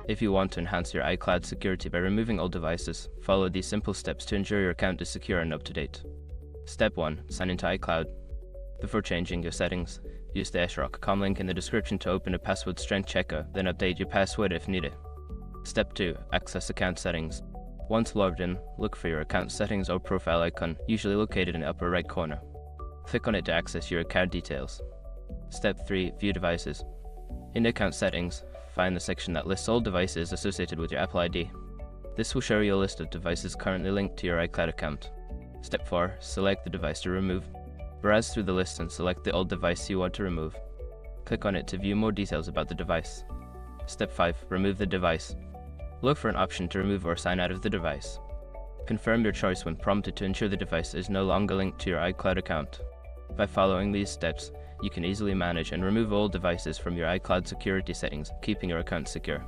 If you want to enhance your iCloud security by removing old devices, follow these simple steps to ensure your account is secure and up to date. Step 1. Sign into iCloud. Before changing your settings, use the srock.com link in the description to open a password strength checker, then update your password if needed. Step 2. Access account settings. Once logged in, look for your account settings or profile icon, usually located in the upper right corner. Click on it to access your account details. Step 3. View devices. In the account settings, find the section that lists all devices associated with your Apple ID. This will show you a list of devices currently linked to your iCloud account. Step 4. Select the device to remove. Browse through the list and select the old device you want to remove. Click on it to view more details about the device. Step 5. Remove the device. Look for an option to remove or sign out of the device. Confirm your choice when prompted to ensure the device is no longer linked to your iCloud account. By following these steps, you can easily manage and remove all devices from your iCloud security settings, keeping your account secure.